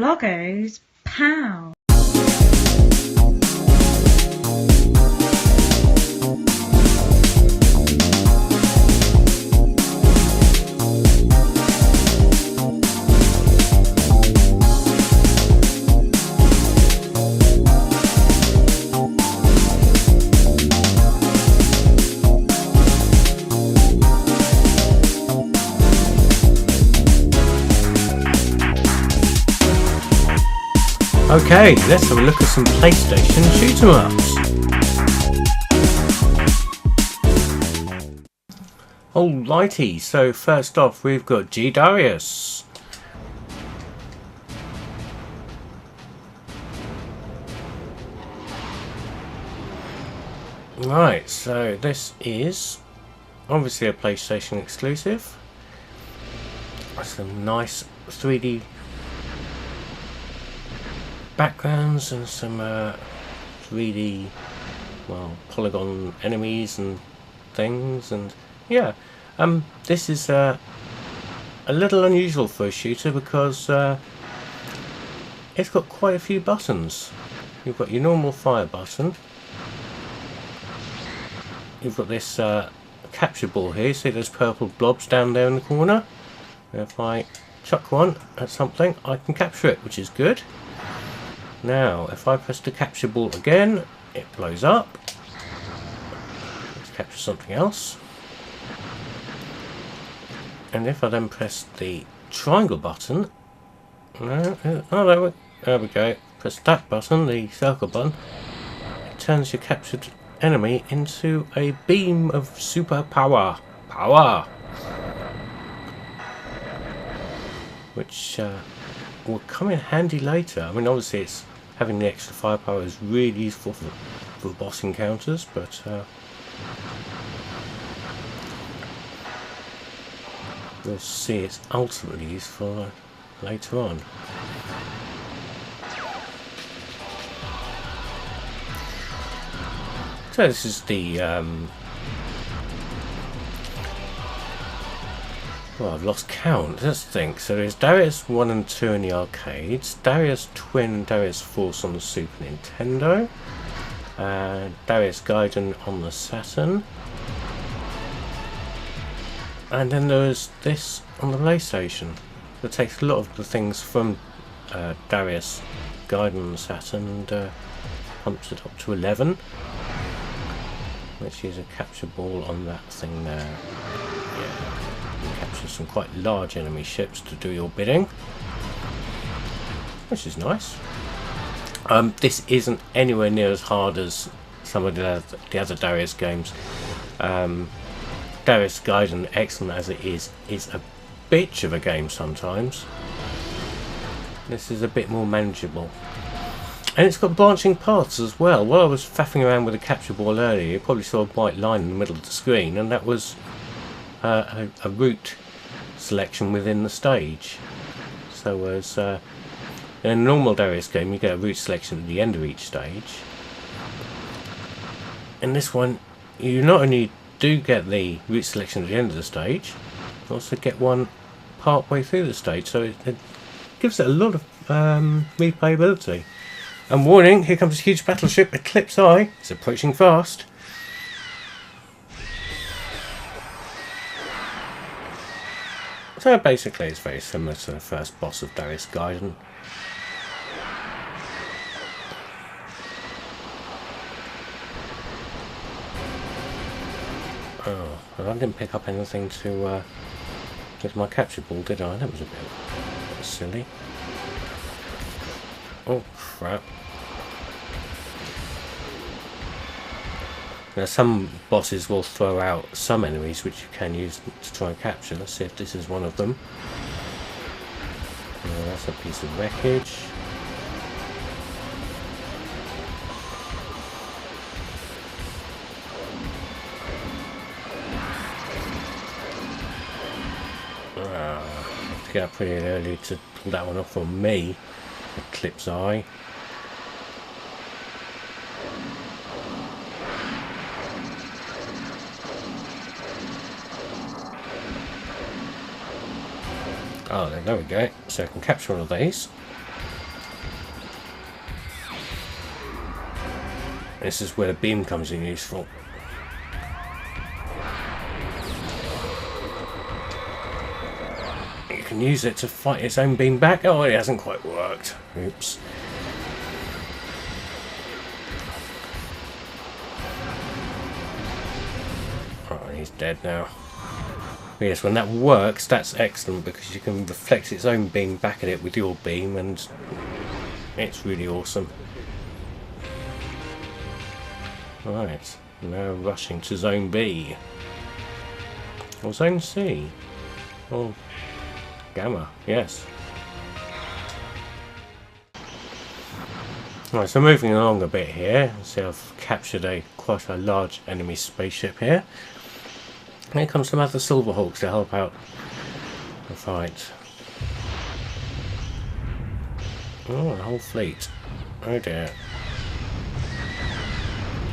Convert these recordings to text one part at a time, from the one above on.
Bloggo's POW. Okay, let's have a look at some PlayStation Shmups. Alrighty, so first off we've got G-Darius. Right, so this is obviously a PlayStation exclusive. Some nice 3D backgrounds and some 3D, well, polygon enemies and things, and yeah, this is a little unusual for a shooter because it's got quite a few buttons. You've got your normal fire button, you've got this capture ball here, see those purple blobs down there in the corner. If I chuck one at something I can capture it, which is good. Now, if I press the capture ball again, it blows up. Let's capture something else. And if I then press the triangle button, there we go. Press that button, the circle button, it turns your captured enemy into a beam of super power. Which will come in handy later. I mean, obviously it's having the extra firepower is really useful for boss encounters, but we'll see it's ultimately useful later on. So this is the well, I've lost count. Let's think. So there's Darius 1 and 2 in the arcades, Darius Twin and Darius Force on the Super Nintendo, Darius Gaiden on the Saturn, and then there's this on the PlayStation. That takes a lot of the things from Darius Gaiden on the Saturn and pumps it up to 11. Let's use a capture ball on that thing there. Yeah. Capture some quite large enemy ships to do your bidding, which is nice. This isn't anywhere near as hard as some of the other Darius games. Darius Gaiden, excellent as it is a bitch of a game sometimes. This is a bit more manageable. And it's got branching paths as well. While I was faffing around with the capture ball earlier, you probably saw a white line in the middle of the screen, and that was a route selection within the stage. So as in a normal Darius game you get a route selection at the end of each stage. In this one you not only do get the route selection at the end of the stage, you also get one part way through the stage, so it gives it a lot of replayability. And warning, here comes a huge Battleship Eclipse eye. It's approaching fast. So basically it's very similar to the first boss of Darius Gaiden. Oh, well, I didn't pick up anything to get my capture ball, did I? That was a bit silly. Oh crap. Now some bosses will throw out some enemies which you can use to try and capture. Let's see if this is one of them. Oh, that's a piece of wreckage. I have to get up pretty early to pull that one off on me. Eclipse eye. Oh, there we go. So I can capture one of these. This is where the beam comes in useful. You can use it to fight its own beam back. Oh, it hasn't quite worked. Oops. Oh, he's dead now. Yes, when that works, that's excellent because you can reflect its own beam back at it with your beam, and it's really awesome. Right, now rushing to Zone B. Or Zone C. Or Gamma, yes. Right, so moving along a bit here. See, I've captured quite a large enemy spaceship here. And here comes some other Silverhawks to help out the fight. Oh, a whole fleet. Oh dear.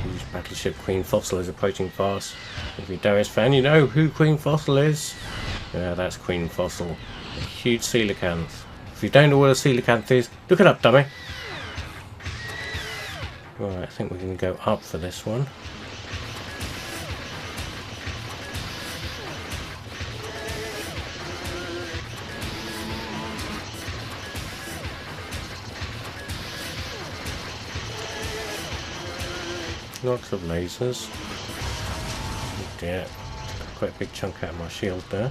Huge battleship Queen Fossil is approaching fast. If you're a Darius fan, you know who Queen Fossil is. Yeah, that's Queen Fossil. A huge coelacanth. If you don't know what a coelacanth is, look it up, dummy. Right, I think we're going to go up for this one. Lots of lasers. Oh dear, quite a big chunk out of my shield there.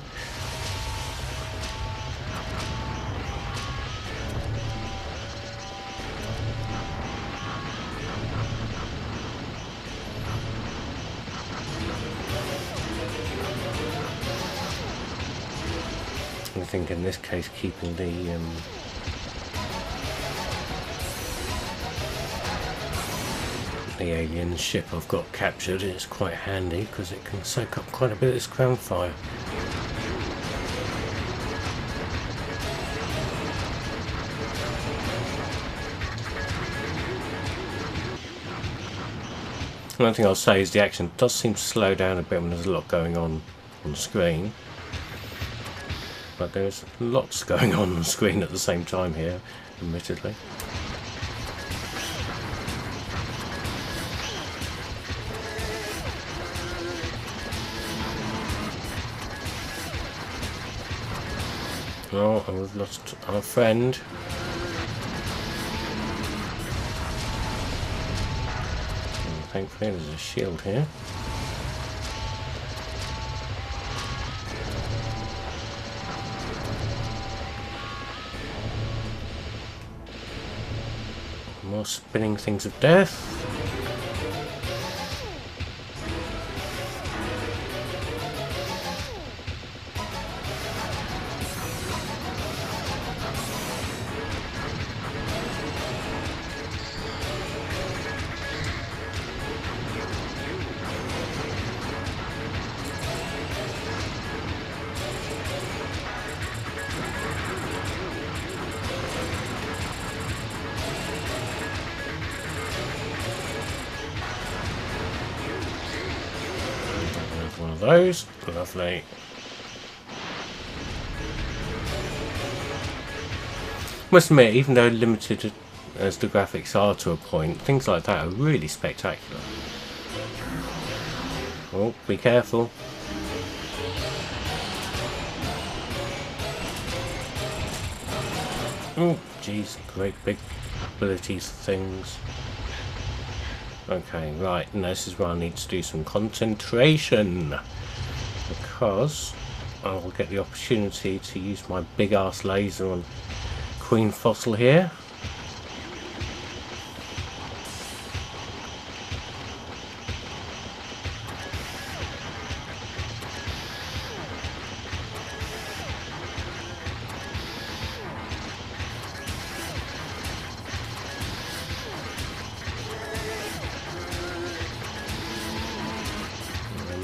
I think in this case keeping the alien ship I've got captured is quite handy because it can soak up quite a bit of this ground fire. One thing I'll say is the action does seem to slow down a bit when there's a lot going on the screen. But there's lots going on the screen at the same time here, admittedly. Oh, we've lost our friend. And thankfully there's a shield here. More spinning things of death. One of those, lovely. Must admit, even though limited as the graphics are to a point, things like that are really spectacular. Oh, be careful. Oh, jeez, great big abilities things. Okay, right, and this is where I need to do some concentration because I will get the opportunity to use my big ass laser on Queen Fossil here.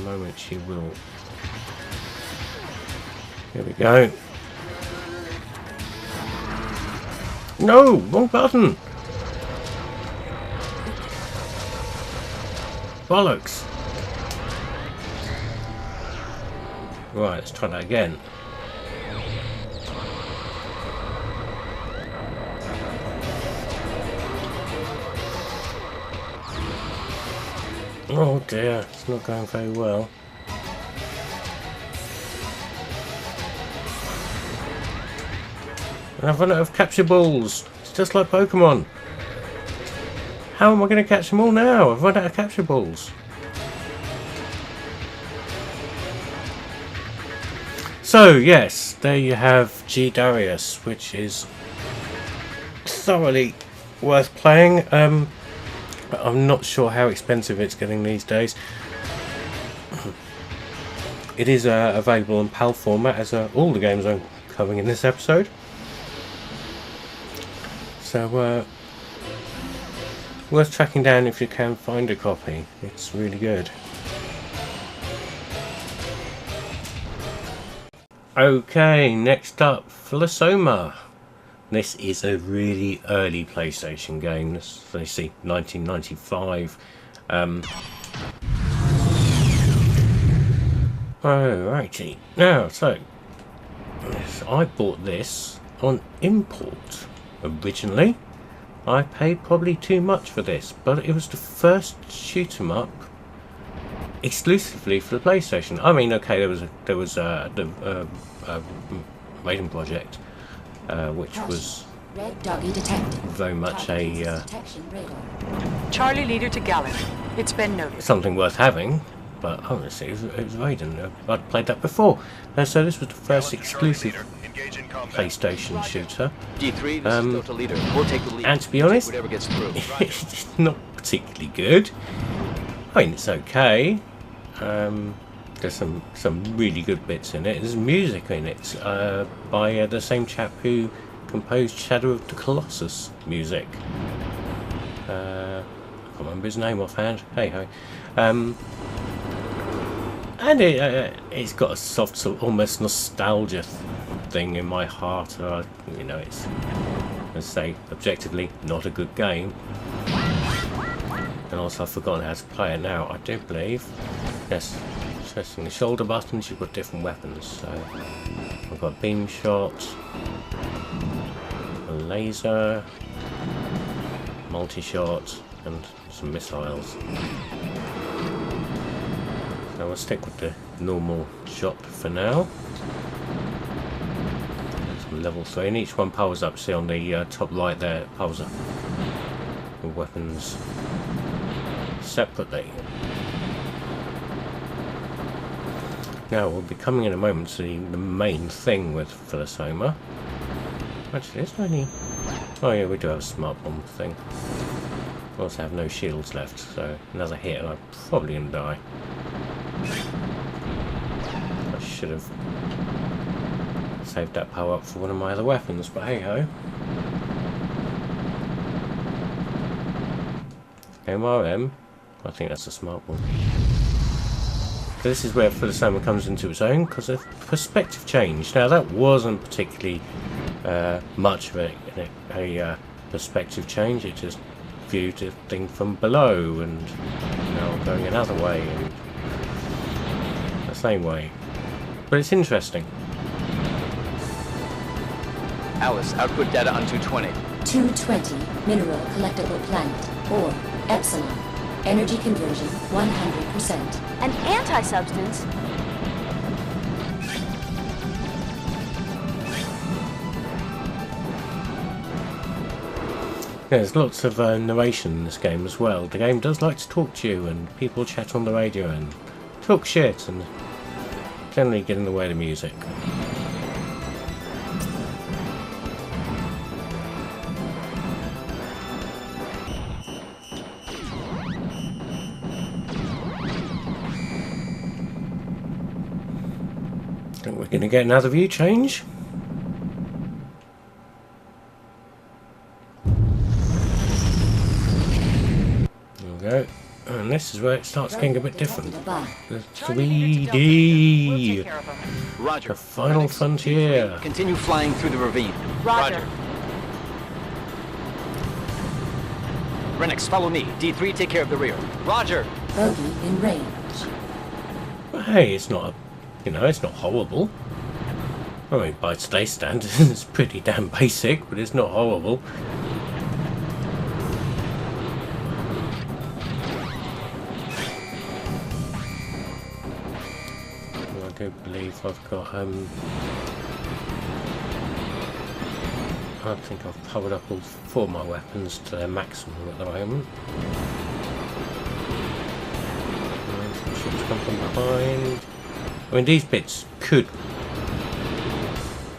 Moment she will. Here we go. No, wrong button. Bollocks. Right, let's try that again. Oh dear, it's not going very well. And I've run out of capture balls. It's just like Pokemon. How am I going to catch them all now? I've run out of capture balls. So yes, there you have G-Darius, which is thoroughly worth playing. I'm not sure how expensive it's getting these days. It is available in PAL format, as all the games I'm covering in this episode. So worth tracking down if you can find a copy. It's really good. Okay, next up, Philosoma. This is a really early PlayStation game. This, let's see, 1995. Alrighty. Now, so yes, I bought this on import originally. I paid probably too much for this, but it was the first shoot 'em up exclusively for the PlayStation. I mean, okay, there was the Raiden Project, which was Red Doggy detected. very much a Charlie leader to Gallon. It's been noted. something worth having. But honestly, it was Raiden. I'd played that before. So this was the first exclusive PlayStation shooter. D3, this is Delta Leader. We'll take the lead. And to be honest, Whatever gets through. it's not particularly good. I mean, it's okay. There's some really good bits in it. There's music in it by the same chap who composed Shadow of the Colossus music. I can't remember his name offhand. Hey ho. And it's got a soft, sort of almost nostalgia thing in my heart. You know, it's, let's say, objectively not a good game. And also I've forgotten how to play it now. I do believe, yes, pressing the shoulder buttons, you've got different weapons. So I've got beam shot, a laser, multi-shot, and some missiles. So we'll stick with the normal shot for now. Some level 3, and each one powers up. See on the top right there, it powers up the weapons separately. Now we'll be coming in a moment to the main thing with Philosoma. Actually, is there any? Oh yeah, we do have a smart bomb thing. We also have no shields left, so another hit and I'm probably gonna die. I should have saved that power up for one of my other weapons, but hey ho. MRM, I think that's a smart one. So this is where Philosoma comes into its own, because of perspective change. Now that wasn't particularly much of a perspective change. It just viewed the thing from below and now going another way and the same way. But it's interesting. Alice, output data on 220. 220, mineral collectible planet, or Epsilon. Energy conversion 100%. An anti-substance? There's lots of narration in this game as well. The game does like to talk to you, and people chat on the radio and talk shit and generally get in the way of the music. Think we're going to get another view change. Go. And this is where it starts getting a bit different. The 3D! Roger. The final frontier! Continue flying through the ravine. Roger. Renix, follow me. D3, take care of the rear. Roger. Bogey in range. But hey, it's not, it's not horrible. I mean, by today's standards, it's pretty damn basic, but it's not horrible. do believe I've got I think I've powered up all 4 of my weapons to their maximum at the moment. And some ships come from behind. I mean, these bits could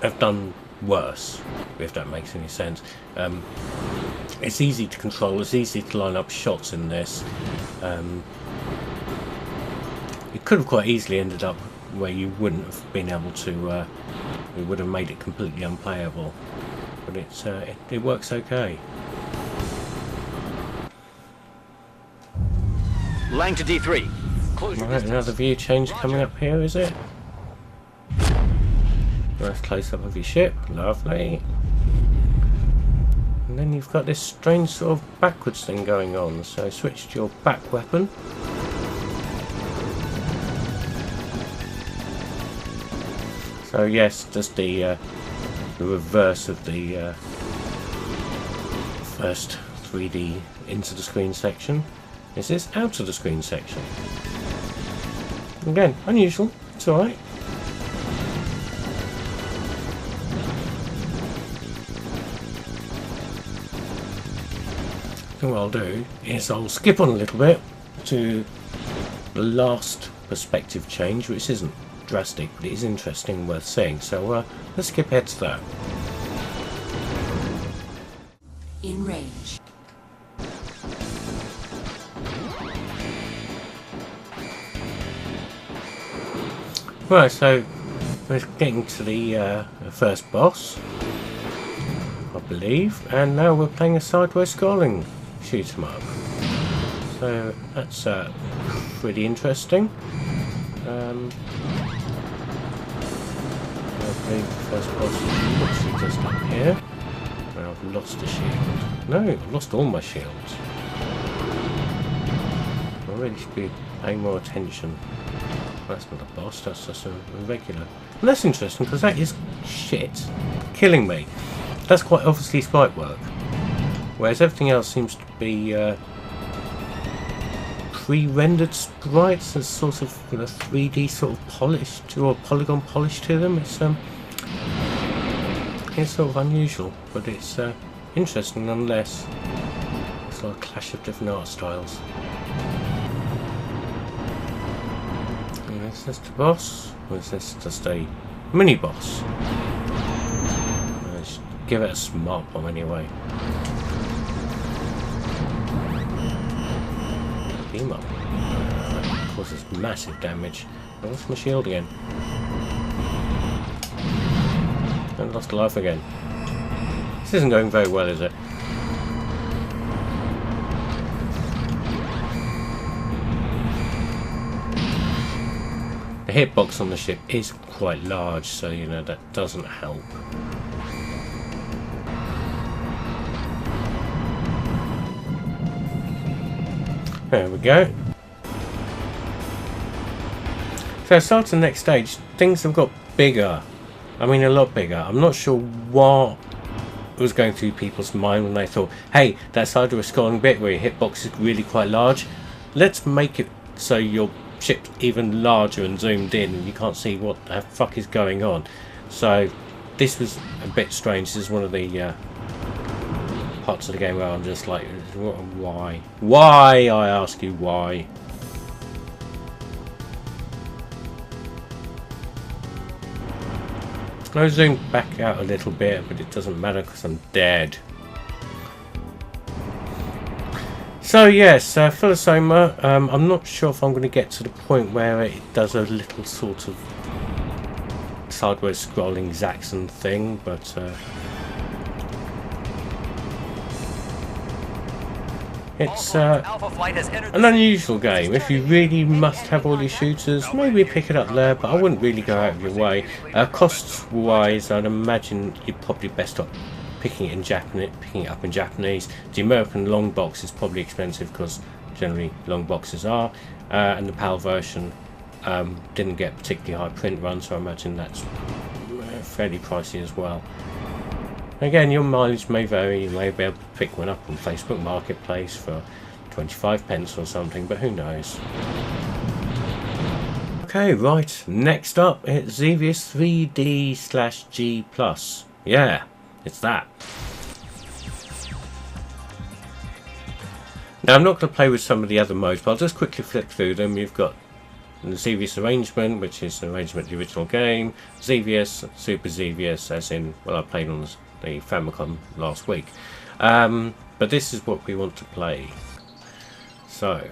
have done worse, if that makes any sense. It's easy to control, it's easy to line up shots in this. It could have quite easily ended up where you wouldn't have been able to, it would have made it completely unplayable. But it works okay. Lang to D3. Close your Right, distance. another view change coming up here, is it? Nice close up of your ship, lovely. And then you've got this strange sort of backwards thing going on, so switch to your back weapon. So yes, just the reverse of the first 3D into the screen section. Is this out of the screen section? Again, unusual, it's alright. So what I'll do is I'll skip on a little bit to the last perspective change, which isn't drastic, but it is interesting and worth seeing. So let's skip ahead to that. In range. Right, so we're getting to the first boss, I believe, and now we're playing a sideways scrolling shoot 'em up. So that's pretty interesting. I believe the first boss is literally just up here. And I've lost a shield. No, I've lost all my shields. I really should be paying more attention. That's not a boss, that's just a regular. And that's interesting because that is shit. Killing me. That's quite obviously sprite work. Whereas everything else seems to be pre-rendered sprites and sort of 3D sort of polished or polygon polish to them. It's sort of unusual, but it's interesting nonetheless. It's like a clash of different art styles. Is this the boss? Or is this just a mini boss? Let's give it a smart bomb anyway. Beam up. Causes massive damage. I lost my shield again. And lost a life again. This isn't going very well, is it? The hitbox on the ship is quite large, so you know that doesn't help. There we go. So starting the next stage, things have got bigger. I mean a lot bigger. I'm not sure what was going through people's mind when they thought, hey, that side of a scrolling bit where your hitbox is really quite large, let's make it so your ship's even larger and zoomed in and you can't see what the fuck is going on. So this was a bit strange. This is one of the parts of the game where I'm just like, why? Why, I ask you, why? I'll zoom back out a little bit, but it doesn't matter because I'm dead. So yes, Philosoma, I'm not sure if I'm going to get to the point where it does a little sort of sideways scrolling Zaxxon thing, but it's an unusual game. If you really must have all your shooters, maybe pick it up there, but I wouldn't really go out of your way. Costs wise, I'd imagine you're probably best off picking it up in Japanese. The American long box is probably expensive because generally long boxes are, and the PAL version didn't get particularly high print run, so I imagine that's fairly pricey as well. Again, your mileage may vary. You may be able to pick one up on Facebook Marketplace for 25 pence or something, but who knows. Okay, right, next up it's Devious 3D/G+. Yeah, it's that. Now I'm not going to play with some of the other modes, but I'll just quickly flip through them. You've got the Devious arrangement, which is an arrangement of the original game. Devious, Super Devious, as in, well, I played on the Famicom last week. But this is what we want to play. So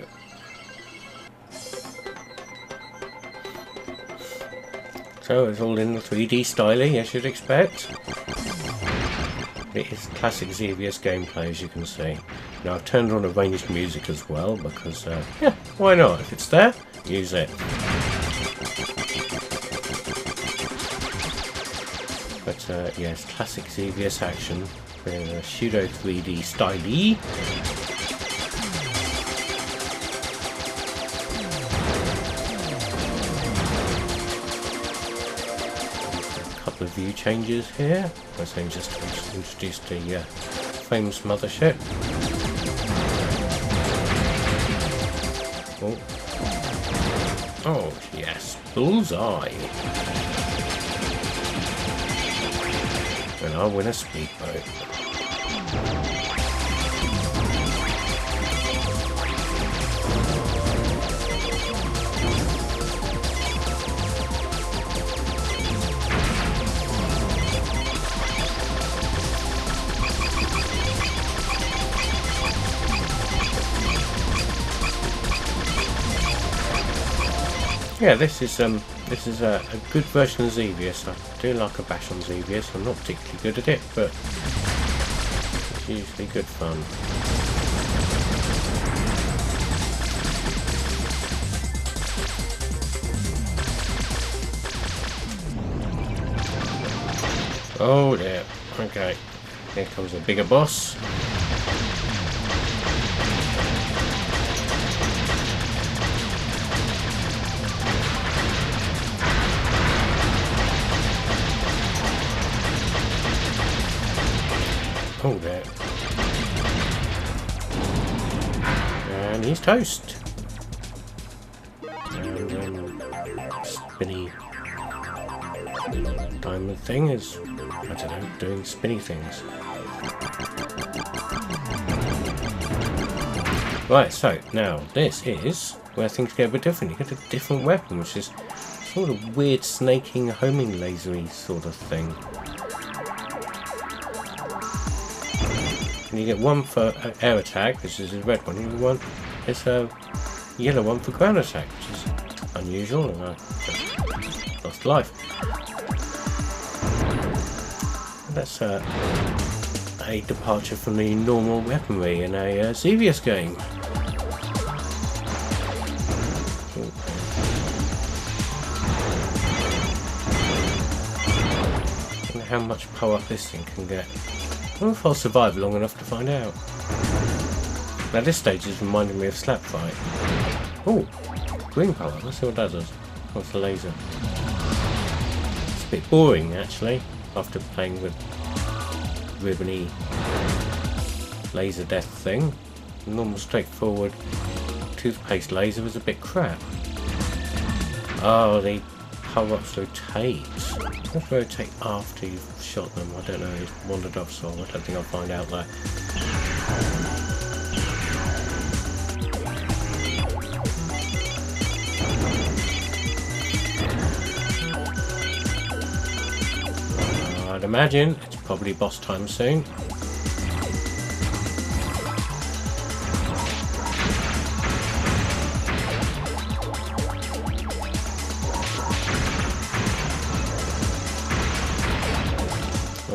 it's all in the 3D styling, as you'd expect. It is classic Devious gameplay, as you can see. Now I've turned on arranged music as well, because, yeah, why not? If it's there, use it. But, yes, classic Devious action in a pseudo 3D styly. Couple of view changes here. I think just introduced the famous mothership. Oh yes, bullseye. And I'll win a speedboat. Yeah, this is a good version of Devious. I do like a bash on Devious. I'm not particularly good at it, but it's usually good fun. Oh dear. Okay. Here comes a bigger boss. Oh there. And he's toast. And spinny diamond thing is, I don't know, doing spinny things. Right, so now this is where things get a bit different. You get a different weapon, which is sort of weird snaking, homing lasery sort of thing. And you get one for air attack, which is a red one, and one is a yellow one for ground attack, which is unusual, and I lost life. That's a departure from the normal weaponry in a Devious game. I don't know how much power up this thing can get. I wonder if I'll survive long enough to find out. Now this stage is reminding me of Slap Fight. Oh, green power. Let's see what that does. What's the laser? It's a bit boring actually, after playing with ribbony laser death thing. The normal straightforward toothpaste laser was a bit crap. Oh, the power-ups rotate. Let's rotate after you've shot them. I don't know, he's wandered off, so I don't think I'll find out there. I'd imagine it's probably boss time soon.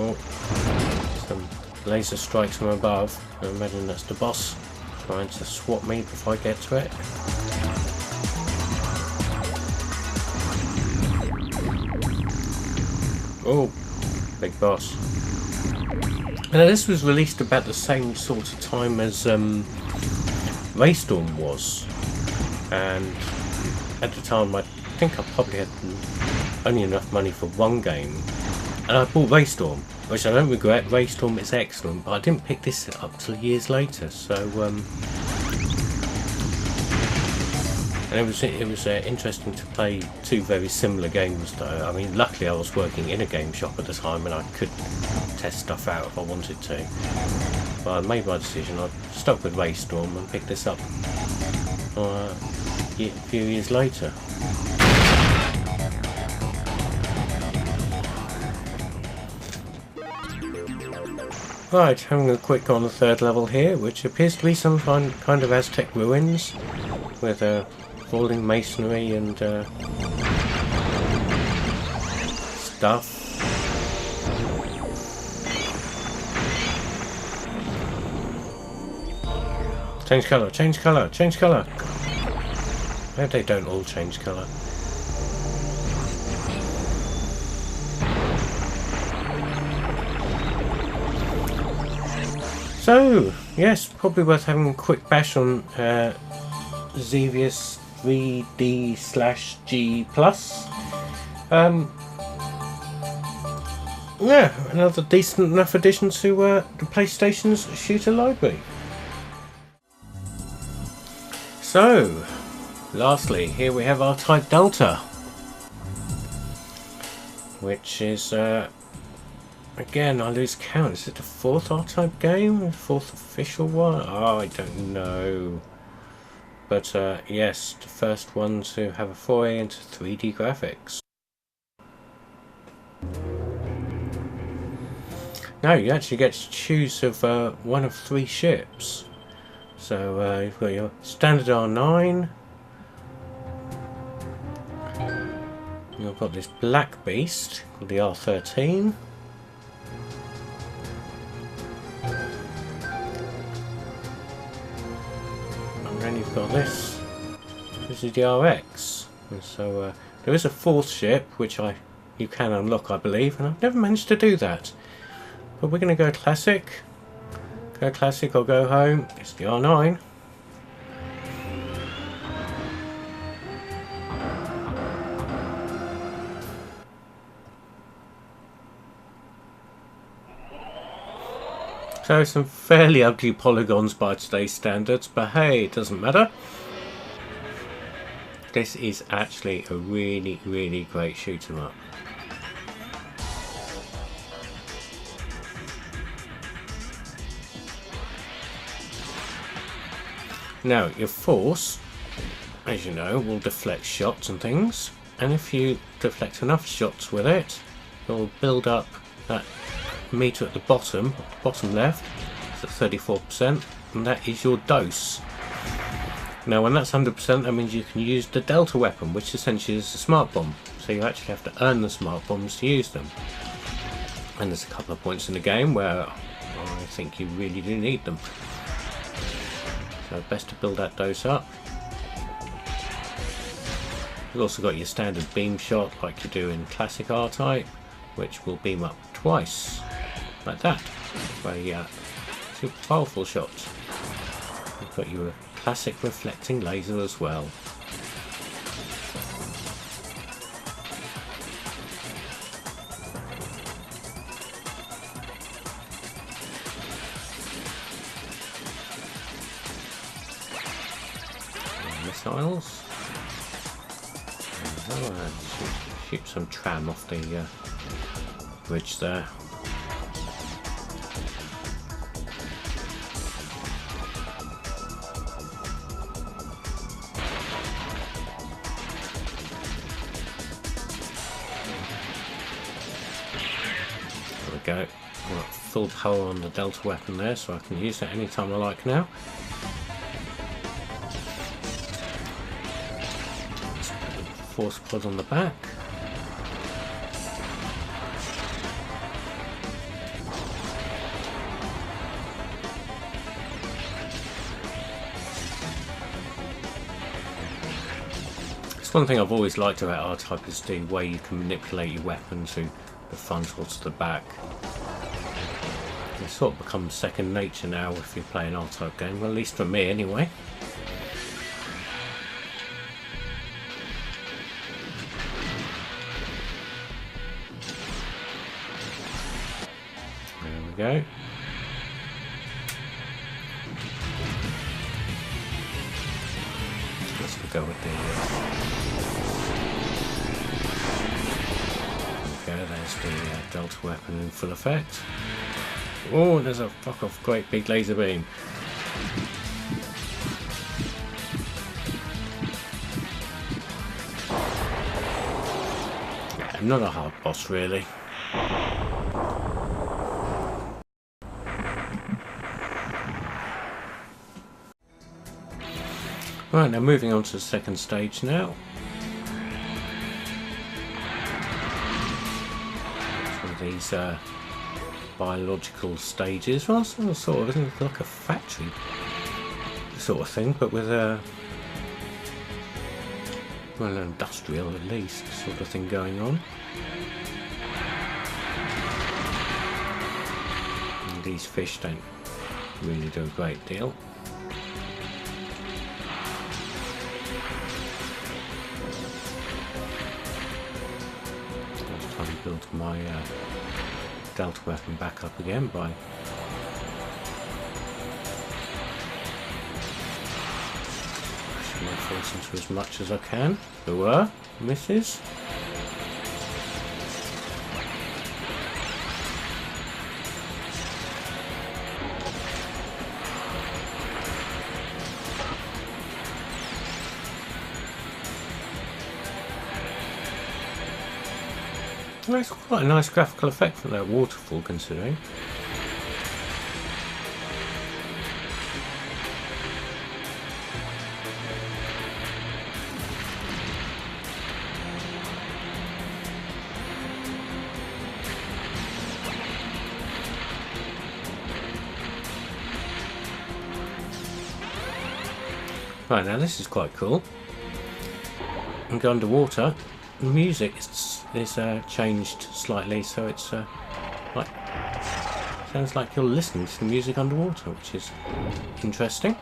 Oh, some laser strikes from above. I imagine that's the boss trying to swat me before I get to it. Oh, big boss. Now this was released about the same sort of time as Raystorm was, and at the time I think I probably had only enough money for one game, and I bought Raystorm, which I don't regret. Raystorm is excellent, but I didn't pick this up till years later, so And it was interesting to play two very similar games though. I mean, luckily I was working in a game shop at the time and I could test stuff out if I wanted to. But I made my decision. I stuck with Raystorm and picked this up a few years later. Right, having a quick on the third level here, which appears to be some kind of Aztec ruins with falling masonry and stuff. Change colour, change colour, change colour. I hope they don't all change colour. So, yes, probably worth having a quick bash on Devious 3D/G+. Yeah, another decent enough addition to the PlayStation's shooter library. So, lastly, here we have R-Type Delta, which is, again, I lose count. Is it the fourth R-Type game? The fourth official one? Oh, I don't know. But, yes, the first one to have a foray into 3D graphics. Now, you actually get to choose of one of 3 ships. So, you've got your standard R9. You've got this black beast called the R13. And then you've got this. This is the RX. And so, there is a 4th ship, which you can unlock, I believe, and I've never managed to do that. But we're going to go classic. Go classic or go home. It's the R9. So some fairly ugly polygons by today's standards, but hey, it doesn't matter. This is actually a really, really great shoot 'em up. Now, your force, as you know, will deflect shots and things, and if you deflect enough shots with it, it will build up that meter at the bottom left, it's at 34%, and that is your dose. Now, when that's 100%, that means you can use the Delta weapon, which essentially is a smart bomb, so you actually have to earn the smart bombs to use them. And there's a couple of points in the game where I think you really do need them. So best to build that dose up. You've also got your standard beam shot like you do in classic R-Type, which will beam up twice, like that. Very super powerful shots. You've got your classic reflecting laser as well. Missiles. Shoot some tram off the bridge there. There we go. I've got full power on the Delta weapon there, so I can use it anytime I like now. Force pod on the back. It's one thing I've always liked about R-Type is the way you can manipulate your weapon to the front or to the back. It sort of becomes second nature now if you play an R-Type game, well, at least for me anyway. Go. Let's go with the... okay, there's the Delta weapon in full effect. Oh, there's a fuck off great big laser beam. Yeah, not a hard boss really. Right, now moving on to the second stage now. So these biological stages, well, sort of, isn't it like a factory sort of thing, but with a, well, an industrial at least sort of thing going on. And these fish don't really do a great deal. Build my Delta weapon back up again by pushing my force into as much as I can. Misses. Well, it's quite a nice graphical effect for that waterfall, considering. Right, now this is quite cool. And go underwater. The music is changed slightly, so it's like, sounds like you're listening to the music underwater, which is interesting.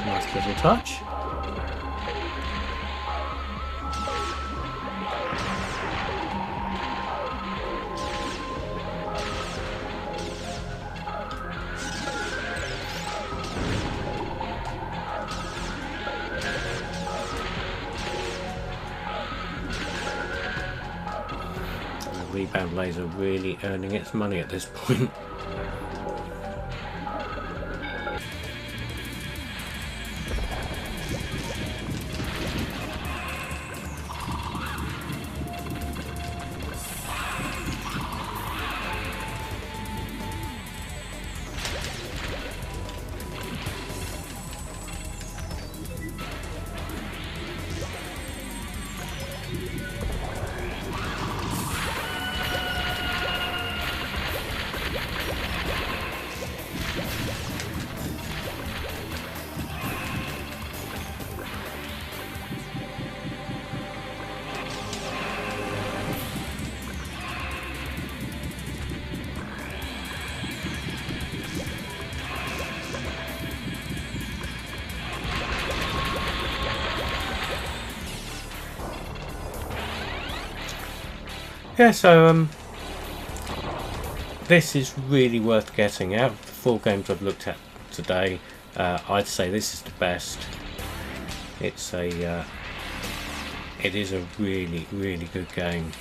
Nice little touch. Rebound laser really earning its money at this point. Yeah, so this is really worth getting. Out of the 4 games I've looked at today, I'd say this is the best. It's a it is a really good game.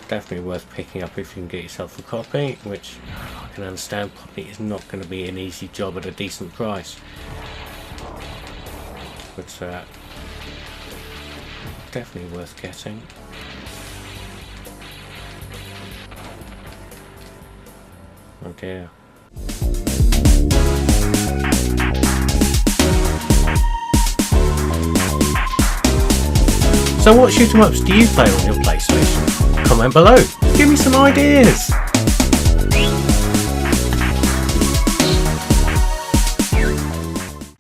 Definitely worth picking up if you can get yourself a copy, which I can understand probably is not going to be an easy job at a decent price. But definitely worth getting. Oh dear. So what shoot 'em ups do you play on your PlayStation? Comment below. Give me some ideas.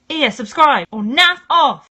Yeah, subscribe or naff off.